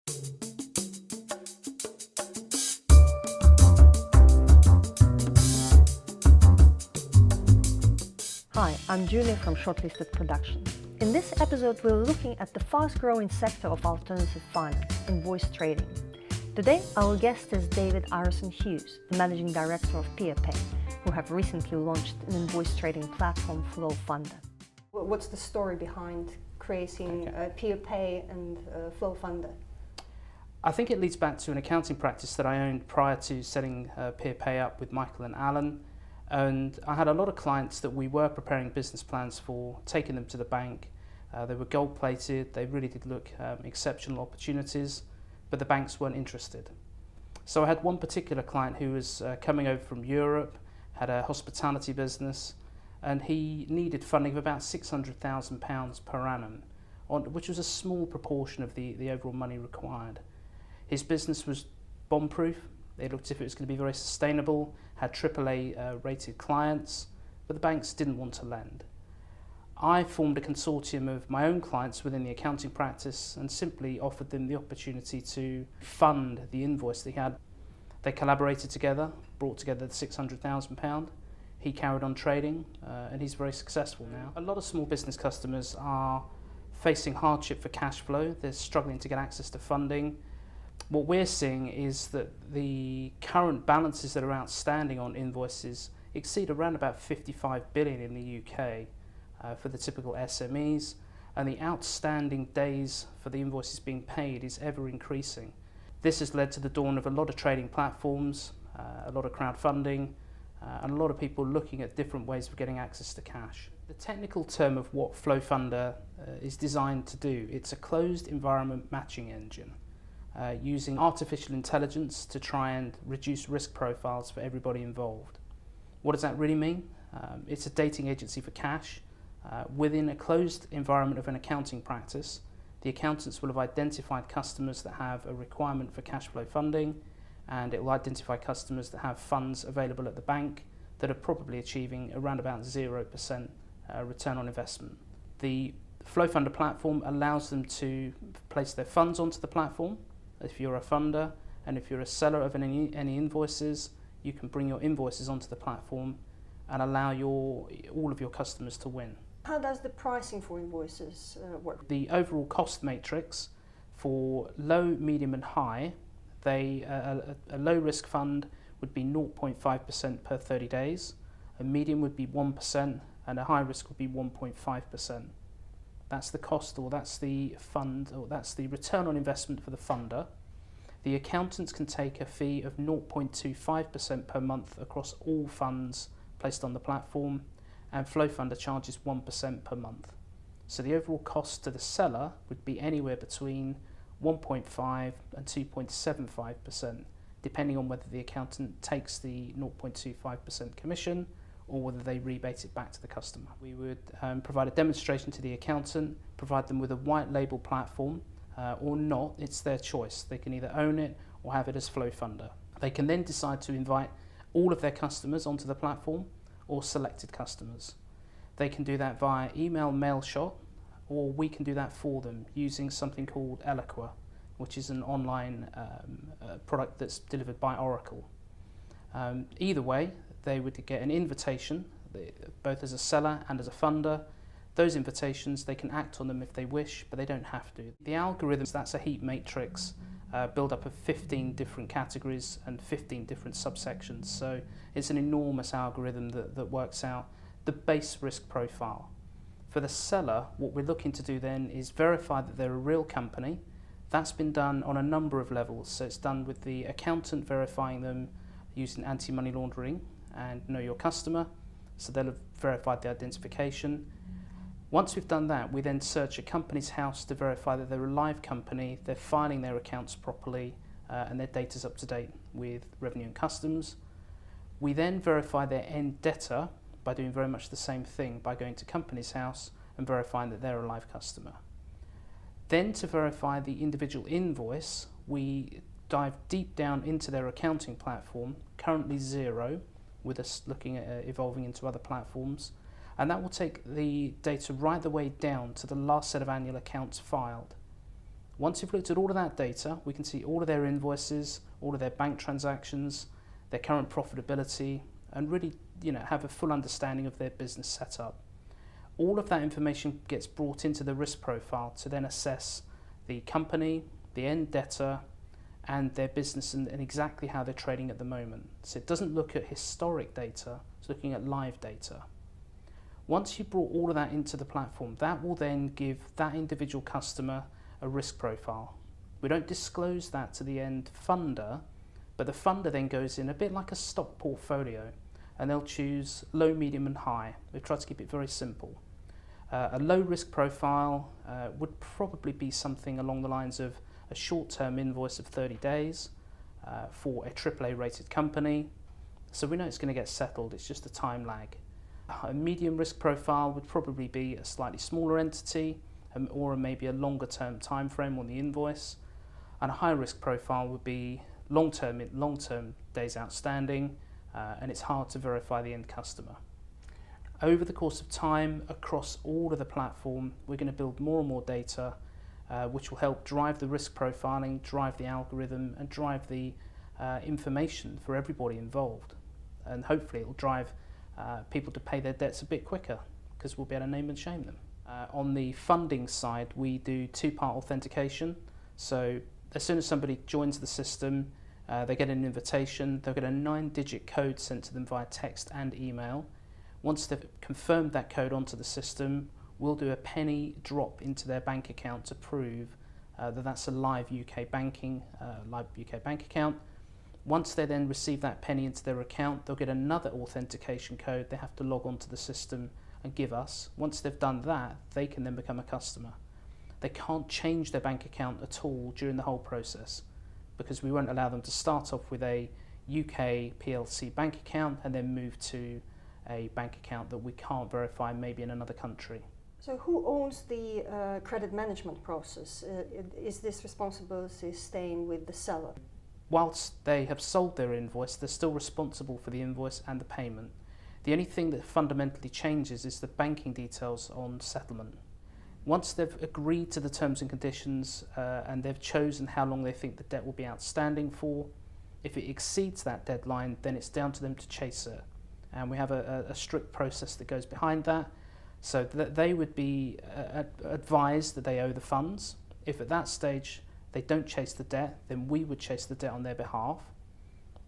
Hi, I'm Julia from Shortlisted Productions. In this episode, we're looking at the fast-growing sector of alternative finance, invoice trading. Today, our guest is David Ireson-Hughes, the Managing Director of PeerPay, who have recently launched an invoice trading platform, FloFunder. What's the story behind creating PeerPay and FloFunder? I think it leads back to an accounting practice that I owned prior to setting PeerPay up with Michael and Alan. And I had a lot of clients that we were preparing business plans for, taking them to the bank. They were gold-plated, they really did look exceptional opportunities, but the banks weren't interested. So I had one particular client who was coming over from Europe, had a hospitality business, and he needed funding of about £600,000 per annum, which was a small proportion of the overall money required. His business was bomb-proof. It looked as if it was going to be very sustainable, had AAA rated clients, but the banks didn't want to lend. I formed a consortium of my own clients within the accounting practice and simply offered them the opportunity to fund the invoice they had. They collaborated together, brought together the £600,000. He carried on trading and he's very successful now. A lot of small business customers are facing hardship for cash flow. They're struggling to get access to funding. What we're seeing is that the current balances that are outstanding on invoices exceed around about 55 billion in the UK for the typical SMEs, and the outstanding days for the invoices being paid is ever increasing. This has led to the dawn of a lot of trading platforms, a lot of crowdfunding, and a lot of people looking at different ways of getting access to cash. The technical term of what FloFunder is designed to do, it's a closed environment matching engine. Using artificial intelligence to try and reduce risk profiles for everybody involved. What does that really mean? It's a dating agency for cash. Within a closed environment of an accounting practice, the accountants will have identified customers that have a requirement for cash flow funding, and it will identify customers that have funds available at the bank that are probably achieving around about 0% return on investment. The FloFunder platform allows them to place their funds onto the platform. If you're a funder and if you're a seller of any invoices, you can bring your invoices onto the platform and allow all of your customers to win. How does the pricing for invoices work? The overall cost matrix for low, medium and high, a low risk fund would be 0.5% per 30 days, a medium would be 1% and a high risk would be 1.5%. That's the cost, or that's the fund, or that's the return on investment for the funder. The accountants can take a fee of 0.25% per month across all funds placed on the platform, and FloFunder charges 1% per month. So the overall cost to the seller would be anywhere between 1.5 and 2.75%, depending on whether the accountant takes the 0.25% commission or whether they rebate it back to the customer. We would provide a demonstration to the accountant, provide them with a white label platform or not, it's their choice. They can either own it or have it as FloFunder. They can then decide to invite all of their customers onto the platform or selected customers. They can do that via email mail shot, or we can do that for them using something called Eloqua, which is an online product that's delivered by Oracle. Either way, they would get an invitation, both as a seller and as a funder. Those invitations, they can act on them if they wish, but they don't have to. The algorithms, that's a heat matrix built up of 15 different categories and 15 different subsections. So it's an enormous algorithm that works out the base risk profile. For the seller, what we're looking to do then is verify that they're a real company. That's been done on a number of levels. So it's done with the accountant verifying them using anti-money laundering and know your customer, so they'll have verified the identification. Once we've done that, we then search a company's house to verify that they're a live company, they're filing their accounts properly, and their data's up to date with Revenue and Customs. We then verify their end debtor by doing very much the same thing, by going to company's house and verifying that they're a live customer. Then to verify the individual invoice, we dive deep down into their accounting platform, currently Xero, with us looking at evolving into other platforms, and that will take the data right the way down to the last set of annual accounts filed. Once you've looked at all of that data, we can see all of their invoices, all of their bank transactions, their current profitability, and really, have a full understanding of their business setup. All of that information gets brought into the risk profile to then assess the company, the end debtor, and their business and exactly how they're trading at the moment. So it doesn't look at historic data, it's looking at live data. Once you've brought all of that into the platform, that will then give that individual customer a risk profile. We don't disclose that to the end funder, but the funder then goes in a bit like a stock portfolio, and they'll choose low, medium and high. We've tried to keep it very simple. A low risk profile would probably be something along the lines of a short-term invoice of 30 days for a AAA rated company. So we know it's going to get settled, it's just a time lag. A medium risk profile would probably be a slightly smaller entity or maybe a longer term time frame on the invoice. And a high risk profile would be long-term days outstanding, and it's hard to verify the end customer. Over the course of time, across all of the platform, we're going to build more and more data, which will help drive the risk profiling, drive the algorithm, and drive the information for everybody involved. And hopefully it will drive people to pay their debts a bit quicker, because we'll be able to name and shame them. On the funding side, we do two-part authentication. So as soon as somebody joins the system, they get an invitation, they'll get a 9-digit code sent to them via text and email. Once they've confirmed that code onto the system, we'll do a penny drop into their bank account to prove that that's a live UK bank account. Once they then receive that penny into their account, they'll get another authentication code they have to log onto the system and give us. Once they've done that, they can then become a customer. They can't change their bank account at all during the whole process, because we won't allow them to start off with a UK PLC bank account and then move to a bank account that we can't verify maybe in another country. So who owns the credit management process? Is this responsibility staying with the seller? Whilst they have sold their invoice, they're still responsible for the invoice and the payment. The only thing that fundamentally changes is the banking details on settlement. Once they've agreed to the terms and conditions and they've chosen how long they think the debt will be outstanding for, if it exceeds that deadline, then it's down to them to chase it. And we have a strict process that goes behind that, so that they would be advised that they owe the funds. If at that stage they don't chase the debt, then we would chase the debt on their behalf.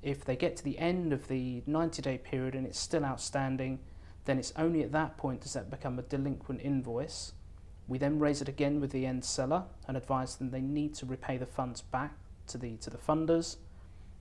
If they get to the end of the 90-day period and it's still outstanding, then it's only at that point does that become a delinquent invoice. We then raise it again with the end seller and advise them they need to repay the funds back to the funders.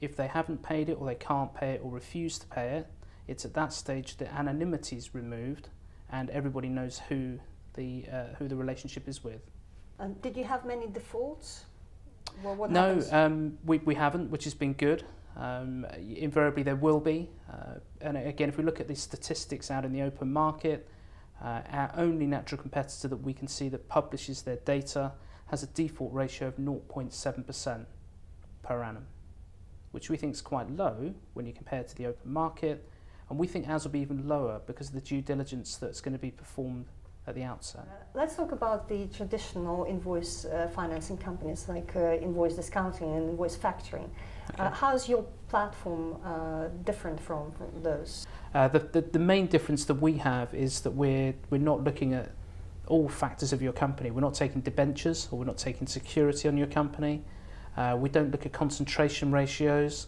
If they haven't paid it or they can't pay it or refuse to pay it, it's at that stage that anonymity is removed and everybody knows who the relationship is with. Did you have many defaults? Well, what no, happens? we haven't, which has been good. Invariably there will be. And again, if we look at the statistics out in the open market, our only natural competitor that we can see that publishes their data has a default ratio of 0.7% per annum, which we think is quite low when you compare it to the open market. And we think ours will be even lower because of the due diligence that's going to be performed at the outset. Let's talk about the traditional invoice financing companies like invoice discounting and invoice factoring. Okay. How's your platform different from those? The main difference that we have is that we're not looking at all factors of your company. We're not taking debentures or we're not taking security on your company. We don't look at concentration ratios,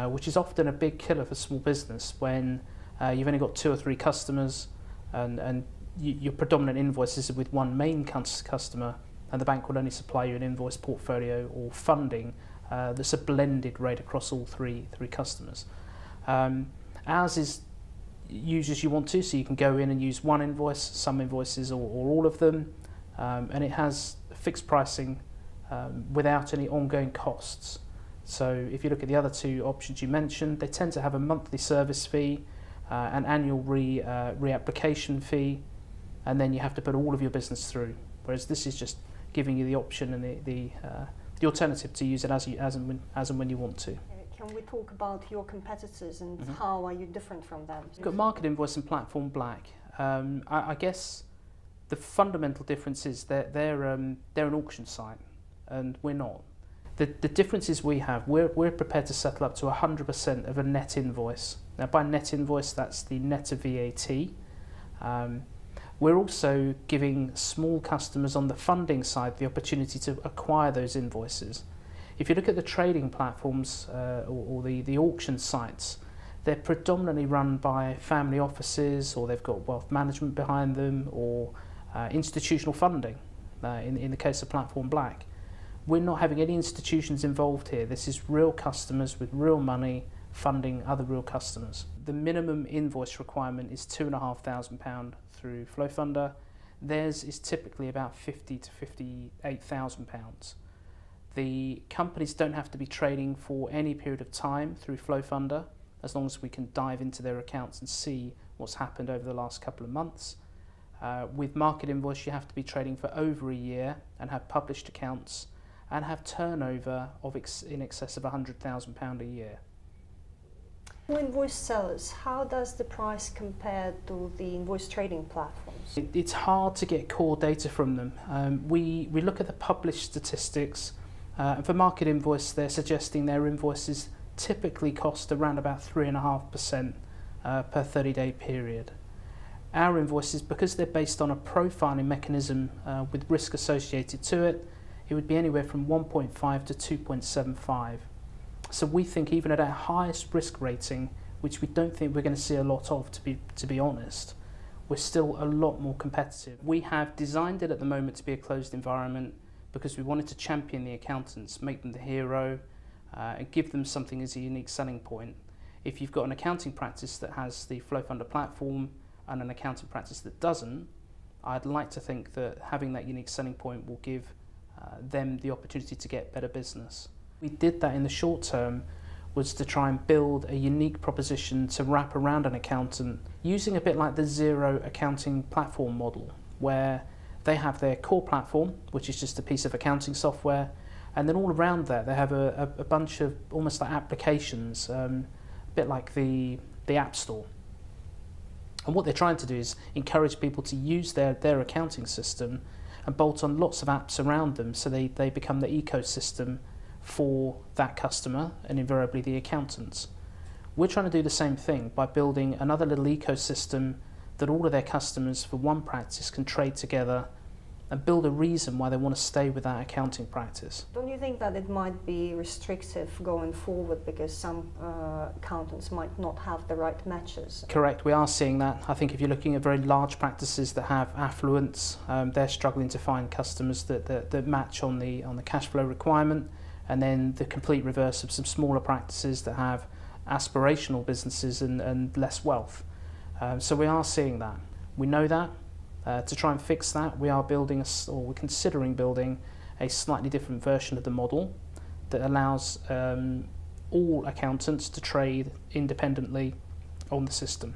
which is often a big killer for small business when you've only got 2 or 3 customers and your predominant invoices are with one main customer, and the bank will only supply you an invoice portfolio or funding that's a blended rate across all three customers. Ours is use as you want to, so you can go in and use one invoice, some invoices, or all of them, and it has fixed pricing without any ongoing costs. So if you look at the other 2 options you mentioned, they tend to have a monthly service fee, an annual reapplication fee, and then you have to put all of your business through. Whereas this is just giving you the option and the alternative to use it as and when you want to. Can we talk about your competitors and how are you different from them? You've got Market Invoice and Platform Black. I guess the fundamental difference is that they're an auction site. and we're not. The differences we have, we're prepared to settle up to 100% of a net invoice. Now by net invoice, that's the net of VAT. We're also giving small customers on the funding side the opportunity to acquire those invoices. If you look at the trading platforms or the auction sites, they're predominantly run by family offices, or they've got wealth management behind them, or institutional funding, in the case of Platform Black. We're not having any institutions involved here. This is real customers with real money funding other real customers. The minimum invoice requirement is £2,500 through FloFunder. Theirs is typically about £50,000 to £58,000. The companies don't have to be trading for any period of time through FloFunder, as long as we can dive into their accounts and see what's happened over the last couple of months. With Market Invoice, you have to be trading for over a year and have published accounts and have turnover of in excess of £100,000 a year. For invoice sellers, how does the price compare to the invoice trading platforms? It's hard to get core data from them. We look at the published statistics, and for Market Invoice, they're suggesting their invoices typically cost around about 3.5% per 30-day period. Our invoices, because they're based on a profiling mechanism with risk associated to it, it would be anywhere from 1.5 to 2.75. So we think even at our highest risk rating, which we don't think we're going to see a lot of, to be honest, we're still a lot more competitive. We have designed it at the moment to be a closed environment because we wanted to champion the accountants, make them the hero, and give them something as a unique selling point. If you've got an accounting practice that has the FloFunder platform and an accounting practice that doesn't, I'd like to think that having that unique selling point will give them the opportunity to get better business. We did that in the short term was to try and build a unique proposition to wrap around an accountant, using a bit like the Xero accounting platform model, where they have their core platform, which is just a piece of accounting software, and then all around that they have a bunch of almost like applications, a bit like the App Store. And what they're trying to do is encourage people to use their accounting system and bolt on lots of apps around them, so they become the ecosystem for that customer and invariably the accountants. We're trying to do the same thing by building another little ecosystem that all of their customers for one practice can trade together and build a reason why they want to stay with that accounting practice. Don't you think that it might be restrictive going forward because some accountants might not have the right matches? Correct, we are seeing that. I think if you're looking at very large practices that have affluence, they're struggling to find customers that match on the cash flow requirement, and then the complete reverse of some smaller practices that have aspirational businesses and less wealth. So we are seeing that. We know that. To try and fix that, we are building, we're considering building a slightly different version of the model that allows all accountants to trade independently on the system.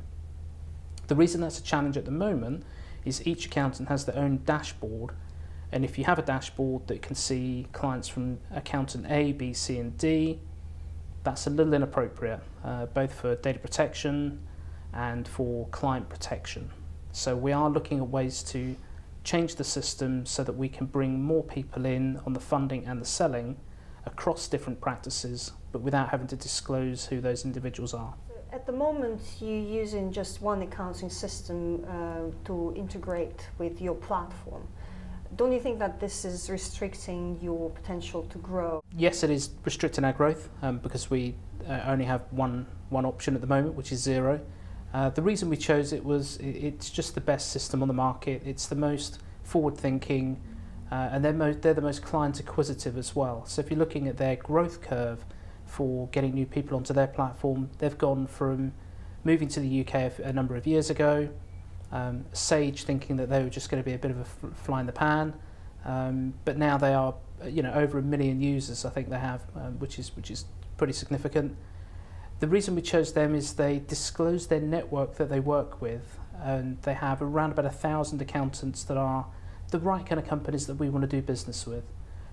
The reason that's a challenge at the moment is each accountant has their own dashboard, and if you have a dashboard that can see clients from accountant A, B, C and D, that's a little inappropriate, both for data protection and for client protection. So we are looking at ways to change the system so that we can bring more people in on the funding and the selling across different practices, but without having to disclose who those individuals are. At the moment, you're using just one accounting system to integrate with your platform. Don't you think that this is restricting your potential to grow? Yes, it is restricting our growth because we only have one option at the moment, which is Xero. The reason we chose it was it's just the best system on the market. It's the most forward-thinking, and they're the most client-acquisitive as well. So if you're looking at their growth curve for getting new people onto their platform, they've gone from moving to the UK a number of years ago, Sage thinking that they were just going to be a bit of a fly in the pan, but now they are, over 1 million users. I think they have, which is pretty significant. The reason we chose them is they disclose their network that they work with, and they have around about 1,000 accountants that are the right kind of companies that we want to do business with.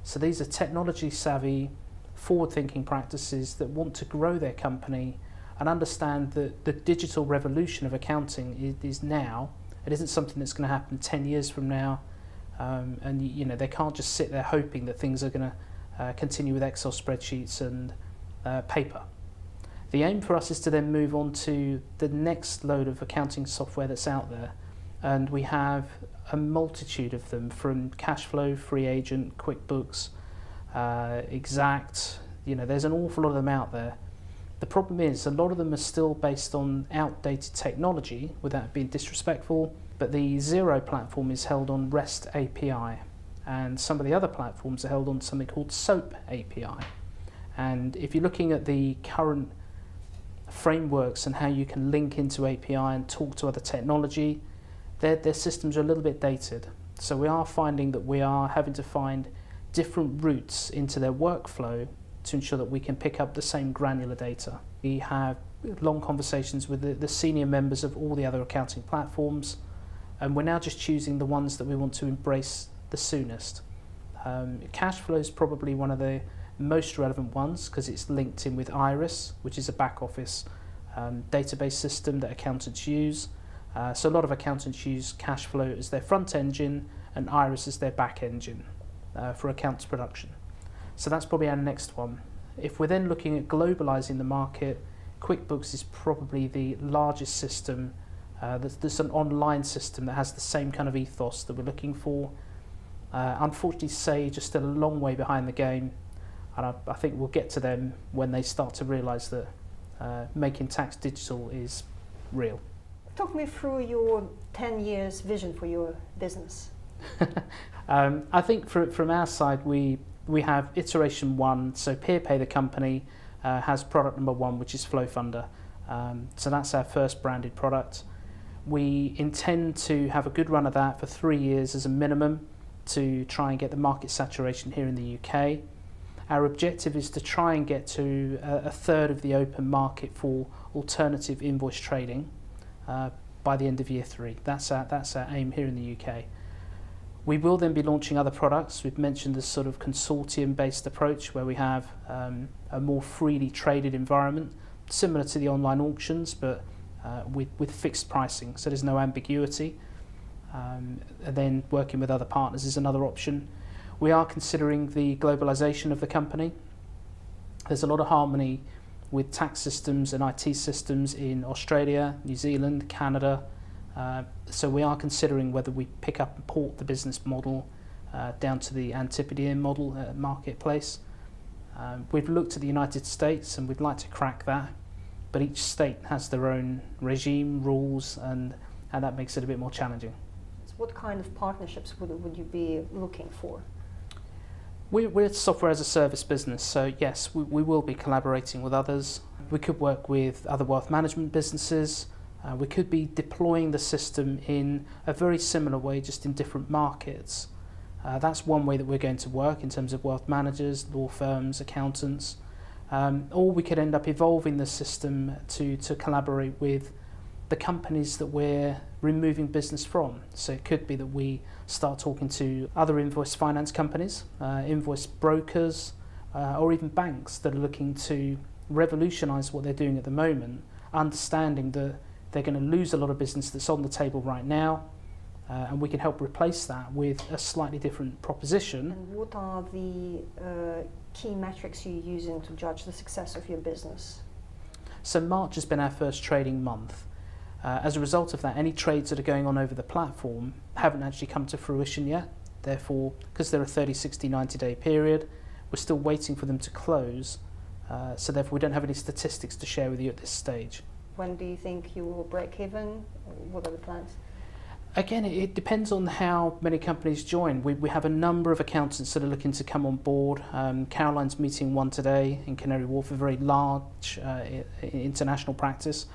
So these are technology savvy, forward-thinking practices that want to grow their company and understand that the digital revolution of accounting is now. It isn't something that's going to happen 10 years from now. and they can't just sit there hoping that things are going to continue with Excel spreadsheets and paper. The aim for us is to then move on to the next load of accounting software that's out there, and we have a multitude of them, from Cashflow, Free Agent, QuickBooks, Exact. There's an awful lot of them out there. The problem is a lot of them are still based on outdated technology, without being disrespectful, but the Xero platform is held on REST API, and some of the other platforms are held on something called SOAP API. And if you're looking at the current frameworks and how you can link into API and talk to other technology, their systems are a little bit dated. So we are finding that we are having to find different routes into their workflow to ensure that we can pick up the same granular data. We have long conversations with the senior members of all the other accounting platforms, and we're now just choosing the ones that we want to embrace the soonest. Cashflow is probably one of the most relevant ones because it's linked in with Iris, which is a back office database system that accountants use. So a lot of accountants use Cashflow as their front engine and Iris as their back engine for accounts production. So that's probably our next one. If we're then looking at globalizing the market, QuickBooks is probably the largest system that's an online system that has the same kind of ethos that we're looking for. Unfortunately, Sage is still a long way behind the game, and I think we'll get to them when they start to realise that making tax digital is real. Talk me through your 10 years vision for your business. I think from our side, we have iteration one. So PeerPay, the company, has product number one, which is FloFunder. So that's our first branded product. We intend to have a good run of that for 3 years as a minimum to try and get the market saturation here in the UK. Our objective is to try and get to a third of the open market for alternative invoice trading by the end of year 3. That's our aim here in the UK. We will then be launching other products. We've mentioned this sort of consortium-based approach where we have a more freely traded environment, similar to the online auctions, but with fixed pricing, so there's no ambiguity. And then working with other partners is another option. We are considering the globalization of the company. There's a lot of harmony with tax systems and IT systems in Australia, New Zealand, Canada. So we are considering whether we pick up and port the business model down to the Antipodean model marketplace. We've looked at the United States and we'd like to crack that, but each state has their own regime, rules, and that makes it a bit more challenging. So what kind of partnerships would you be looking for? We're a software as a service business, so yes, we will be collaborating with others. We could work with other wealth management businesses. We could be deploying the system in a very similar way, just in different markets. That's one way that we're going to work in terms of wealth managers, law firms, accountants. Or we could end up evolving the system to collaborate with the companies that we're removing business from. So it could be that we start talking to other invoice finance companies, invoice brokers, or even banks that are looking to revolutionise what they're doing at the moment, understanding that they're going to lose a lot of business that's on the table right now, and we can help replace that with a slightly different proposition. And what are the key metrics you're using to judge the success of your business? So March has been our first trading month. As a result of that, any trades that are going on over the platform haven't actually come to fruition yet. Therefore, because they're a 30, 60, 90-day period, we're still waiting for them to close. So therefore, we don't have any statistics to share with you at this stage. When do you think you will break even? What are the plans? Again, it depends on how many companies join. We have a number of accountants that are looking to come on board. Caroline's meeting one today in Canary Wharf, a very large international practice.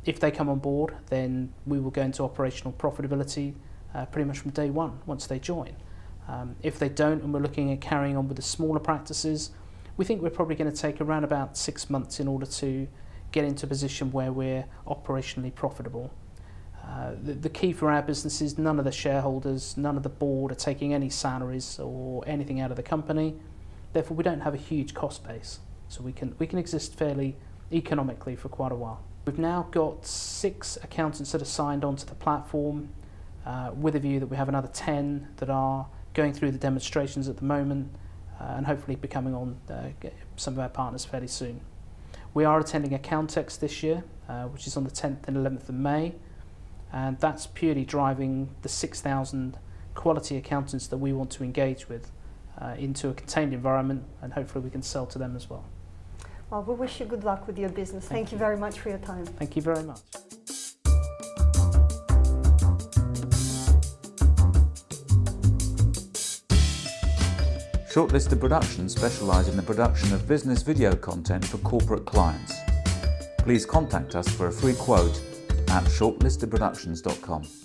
If they come on board, then we will go into operational profitability pretty much from day one, once they join. If they don't, and we're looking at carrying on with the smaller practices, we think we're probably going to take around about 6 months in order to get into a position where we're operationally profitable. The key for our business is none of the shareholders, none of the board are taking any salaries or anything out of the company. Therefore, we don't have a huge cost base, so we can exist fairly economically for quite a while. We've now got 6 accountants that are signed onto the platform. with a view that we have another 10 that are going through the demonstrations at the moment and hopefully becoming on some of our partners fairly soon. We are attending Accountex this year, which is on the 10th and 11th of May, and that's purely driving the 6,000 quality accountants that we want to engage with into a contained environment, and hopefully we can sell to them as well. Well, we wish you good luck with your business. Thank you very much for your time. Thank you very much. Shortlisted Productions specialise in the production of business video content for corporate clients. Please contact us for a free quote at shortlistedproductions.com.